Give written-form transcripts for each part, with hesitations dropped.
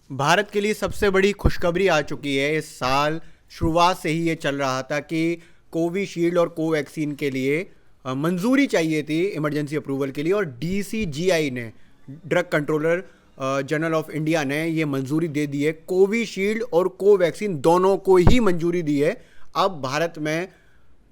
भारत के लिए सबसे बड़ी खुशखबरी आ चुकी है। इस साल शुरुआत से ही ये चल रहा था कि कोविशील्ड और कोवैक्सीन के लिए मंजूरी चाहिए थी, इमरजेंसी अप्रूवल के लिए, और डीसीजीआई ने, drug controller general of India ने ये मंजूरी दे दी है। कोविशील्ड और कोवैक्सीन दोनों को ही मंजूरी दी है। अब भारत में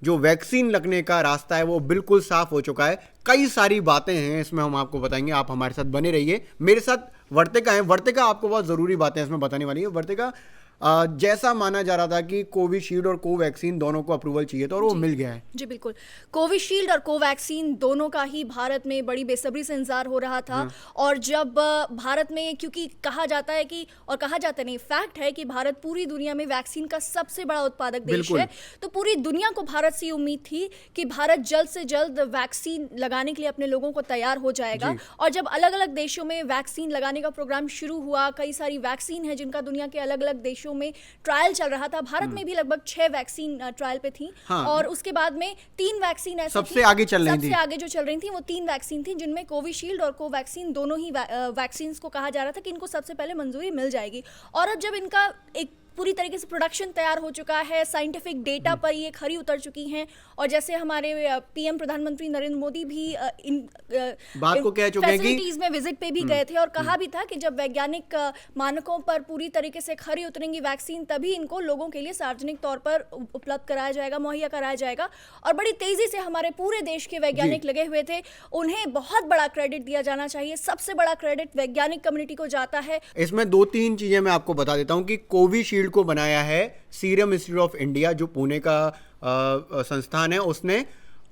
जो वैक्सीन लगने का रास्ता है वो बिल्कुल साफ हो चुका है। कई सारी बातें हैं इसमें, हम आपको बताएंगे, आप हमारे साथ बने रहिए। मेरे साथ वर्तिका है। वर्तिका आपको बहुत ज़रूरी बातें इसमें बताने वाली है। वर्तिका, जैसा माना जा रहा था कि कोविशील्ड और कोवैक्सीन दोनों को अप्रूवल चाहिए था और वो मिल गया है। जी बिल्कुल, कोविशील्ड और कोवैक्सीन दोनों का ही भारत में बड़ी बेसब्री से इंतजार हो रहा था। और जब भारत में, क्योंकि कहा जाता है कि, और कहा जाता नहीं, फैक्ट है कि भारत पूरी दुनिया में वैक्सीन का सबसे बड़ा उत्पादक देश है, तो पूरी दुनिया को भारत से उम्मीद थी कि भारत जल्द से जल्द वैक्सीन लगाने के लिए अपने लोगों को तैयार हो जाएगा। और जब अलग अलग देशों में वैक्सीन लगाने का प्रोग्राम शुरू हुआ, कई सारी वैक्सीन है जिनका दुनिया के अलग अलग देशों में ट्रायल चल रहा था। भारत में भी लगभग 6 वैक्सीन ट्रायल पे थी। और उसके बाद में 3 वैक्सीन ऐसी सबसे आगे चल रही थी। सबसे आगे जो चल रही थी वो 3 वैक्सीन थी, जिनमें कोविशील्ड और कोवैक्सीन दोनों ही वैक्सीन को कहा जा रहा था कि इनको सबसे पहले मंजूरी मिल जाएगी। और अब जब इनका एक पूरी तरीके से प्रोडक्शन तैयार हो चुका है, साइंटिफिक डेटा पर ये खरी उतर चुकी हैं, और जैसे हमारे पीएम प्रधानमंत्री नरेंद्र मोदी भी इन बात को कह चुके हैं कि फैसिलिटीज में विजिट पे भी गए थे और कहा भी था कि जब वैज्ञानिक मानकों पर पूरी तरीके से खरी उतरेंगी वैक्सीन, तभी इनको लोगों के लिए सार्वजनिक तौर पर उपलब्ध कराया जाएगा, मुहैया कराया जाएगा। और बड़ी तेजी से हमारे पूरे देश के वैज्ञानिक लगे हुए थे। उन्हें बहुत बड़ा क्रेडिट दिया जाना चाहिए। सबसे बड़ा क्रेडिट वैज्ञानिक कम्युनिटी को जाता है। इसमें 2-3 चीजें मैं आपको बता देता हूं कि कोविशील्ड को बनाया है सीरम इंस्टीट्यूट ऑफ इंडिया, जो पुणे का संस्थान है, उसने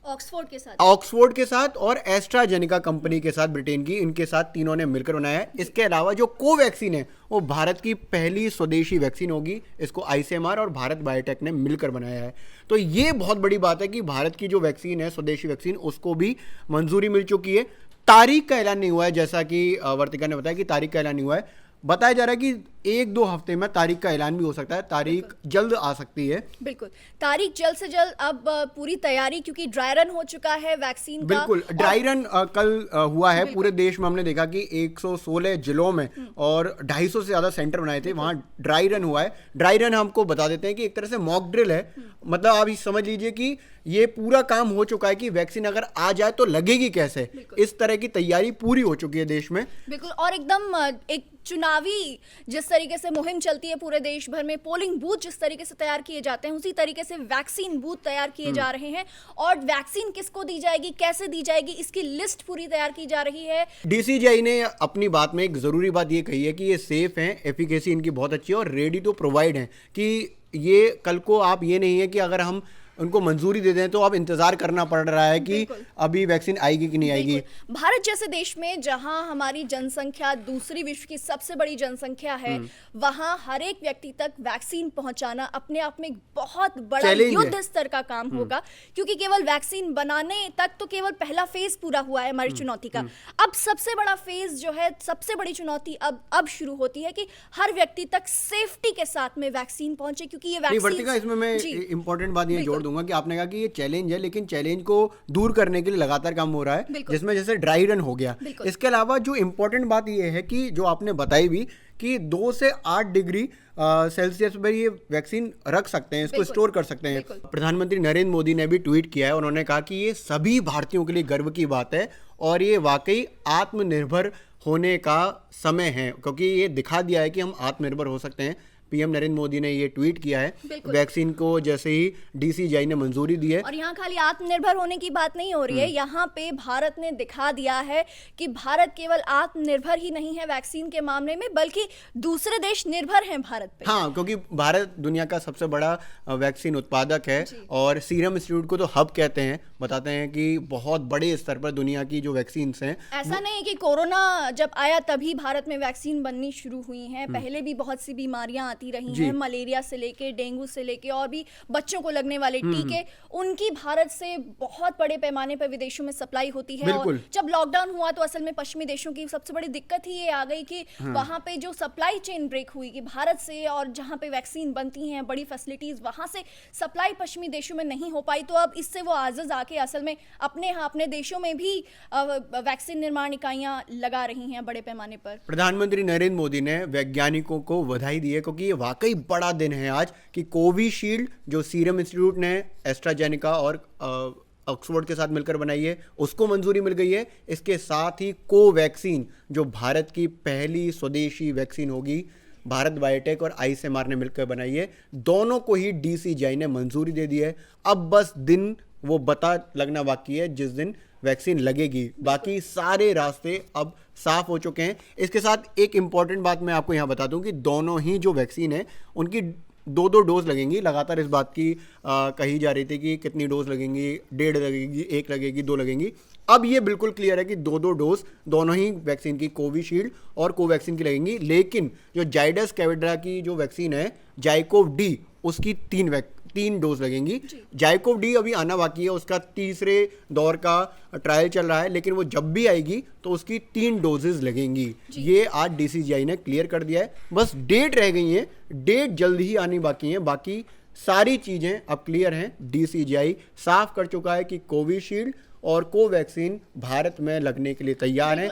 ऑक्सफोर्ड के साथ और एस्ट्राजेनेका कंपनी के साथ, ब्रिटेन की, इनके साथ तीनों ने मिलकर बनाया है। इसके अलावा जो कोवैक्सीन है वो भारत की पहली स्वदेशी वैक्सीन होगी। इसको आईसीएमआर और भारत बायोटेक ने मिलकर बनाया है। तो ये बहुत बड़ी बात है कि भारत की जो वैक्सीन है, स्वदेशी वैक्सीन, उसको भी मंजूरी मिल चुकी है। तारीख का ऐलान नहीं हुआ है, जैसा कि वर्तिका ने बताया कि तारीख का ऐलान नहीं हुआ है। बताया जा रहा है कि 1-2 हफ्ते में तारीख का ऐलान भी हो सकता है। तारीख जल्द आ सकती है। बिल्कुल, तारीख जल्द से जल्द। अब पूरी तैयारी, क्योंकि ड्राई रन हो चुका है वैक्सीन का। बिल्कुल, ड्राई रन कल हुआ है पूरे देश में। हमने देखा कि 116 जिलों में और 250 से ज्यादा सेंटर बनाए थे, वहां ड्राई रन हुआ है। ड्राई रन हमको बता देते हैं कि एक तरह से मॉक ड्रिल है। मतलब आप ये समझ लीजिए कि ये पूरा काम हो चुका है कि वैक्सीन अगर आ जाए तो लगेगी कैसे, इस तरह की तैयारी पूरी हो चुकी है देश में। बिल्कुल, और एकदम एक चुनावी जिस तरीके से मुहिम चलती है पूरे देश भर में, पोलिंग बूथ जिस तरीके से तैयार किए जाते हैं, उसी तरीके से वैक्सीन बूथ तैयार किए जा रहे हैं। और वैक्सीन किसको दी जाएगी, कैसे दी जाएगी, इसकी लिस्ट पूरी तैयार की जा रही है। डीसीजीआई ने अपनी बात में एक जरूरी बात ये कही है कि ये सेफ हैं, एफिकेसी इनकी बहुत अच्छी है और रेडी टू प्रोवाइड है, कि ये कल को आप ये नहीं है कि अगर हम उनको मंजूरी दे दें तो अब इंतजार करना पड़ रहा है कि अभी वैक्सीन आएगी कि नहीं आएगी। भारत जैसे देश में, जहां हमारी जनसंख्या दूसरी विश्व की सबसे बड़ी जनसंख्या है, वहां हर एक व्यक्ति तक वैक्सीन पहुंचाना अपने आप में एक बहुत बड़ा युद्ध स्तर का काम होगा। क्योंकि केवल वैक्सीन बनाने तक तो केवल पहला फेज पूरा हुआ है हमारी चुनौती का। अब सबसे बड़ा फेज जो है, सबसे बड़ी चुनौती अब शुरू होती है कि हर व्यक्ति तक सेफ्टी के साथ में वैक्सीन पहुंचे। क्योंकि ये वैक्सीन, इसमें मैं इंपॉर्टेंट बात ये जोड़ दूंगा कि आपने कहा कि ये चैलेंज है, लेकिन चैलेंज को दूर करने के लिए लगातार काम हो रहा है, जिसमें जैसे ड्राई रन हो गया। इसके अलावा जो इंपॉर्टेंट बात ये है कि जो आपने बताई भी कि 2 से 8 डिग्री सेल्सियस पर ये वैक्सीन रख सकते हैं, इसको स्टोर कर सकते हैं। प्रधानमंत्री नरेंद्र मोदी ने भी ट्वीट किया है। उन्होंने कहा कि ये सभी भारतीयों के लिए गर्व की बात है और ये वाकई आत्मनिर्भर होने का समय है, क्योंकि ये दिखा दिया है कि हम आत्मनिर्भर हो सकते हैं। पीएम नरेंद्र मोदी ने ये ट्वीट किया है वैक्सीन को जैसे ही डीसीजीआई ने मंजूरी दी है। और यहाँ खाली आत्मनिर्भर होने की बात नहीं हो रही है, यहाँ पे भारत ने दिखा दिया है कि भारत केवल आत्मनिर्भर ही नहीं है वैक्सीन के मामले में, बल्कि दूसरे देश निर्भर हैं भारत पे। हाँ, क्योंकि भारत दुनिया का सबसे बड़ा वैक्सीन उत्पादक है और सीरम इंस्टीट्यूट को तो हब कहते हैं। बताते हैं कि बहुत बड़े स्तर पर दुनिया की जो वैक्सीन हैं, ऐसा नहीं कि कोरोना जब आया तभी भारत में वैक्सीन बननी शुरू हुई हैं, पहले भी बहुत सी बीमारियां आती रही जी। हैं, मलेरिया से लेके, डेंगू से लेके और भी बच्चों को लगने वाले टीके, उनकी भारत से बहुत बड़े पैमाने पर विदेशों में सप्लाई होती है। और बिल्कुल। जब लॉकडाउन हुआ तो असल में पश्चिमी देशों की सबसे बड़ी दिक्कत ही ये आ गई कि वहां पे जो सप्लाई चेन ब्रेक हुई कि भारत से और जहां पे वैक्सीन बनती हैं, बड़ी फैसिलिटीज, वहां से सप्लाई पश्चिमी देशों में नहीं हो पाई। तो अब इससे वो आज़ाद आके असल में अपने देशों में भी वैक्सीन निर्माण इकाइयां लगा रही हैं बड़े पैमाने पर। प्रधानमंत्री नरेंद्र मोदी ने वैज्ञानिकों को बधाई दी है, क्योंकि ये वाकई बड़ा दिन है आज कि कोविशील्ड जो सीरम इंस्टीट्यूट ने एस्ट्राजेनेका और ऑक्सफोर्ड के साथ मिलकर बनाई है, उसको मंजूरी मिल गई है। इसके साथ ही कोवैक्सीन जो भारत की पहली स्वदेशी वैक्सीन होगी, भारत बायोटेक और आईसीएमआर ने मिलकर बनाई है, दोनों को ही डीसीजीआई ने मंजूरी दे दी है। अब बस दिन वो बता लगना बाकी है जिस दिन वैक्सीन लगेगी, बाकी सारे रास्ते अब साफ हो चुके हैं। इसके साथ एक इंपॉर्टेंट बात मैं आपको यहाँ बता दूं कि दोनों ही जो वैक्सीन है उनकी 2 डोज लगेंगी। लगातार इस बात की कही जा रही थी कि कितनी डोज लगेंगी, 1.5 लगेगी, 1 लगेगी, 2 लगेंगी। अब ये बिल्कुल क्लियर है कि 2 डोज दोनों ही वैक्सीन की, कोविशील्ड और कोवैक्सीन की लगेंगी। लेकिन जो जाइडस कैडिला की जो वैक्सीन है, जाइकोव डी, उसकी 3 डोज लगेंगी। जाइकोव डी अभी आना बाकी है, उसका तीसरे दौर का ट्रायल चल रहा है, लेकिन वो जब भी आएगी तो उसकी 3 डोजेज लगेंगी। ये आज डीसीजीआई ने क्लियर कर दिया है। बस डेट रह गई है, डेट जल्द ही आनी बाकी है, बाकी सारी चीजें अब क्लियर हैं। डीसीजीआई साफ कर चुका है कि कोविशील्ड और कोवैक्सीन भारत में लगने के लिए तैयार हैं।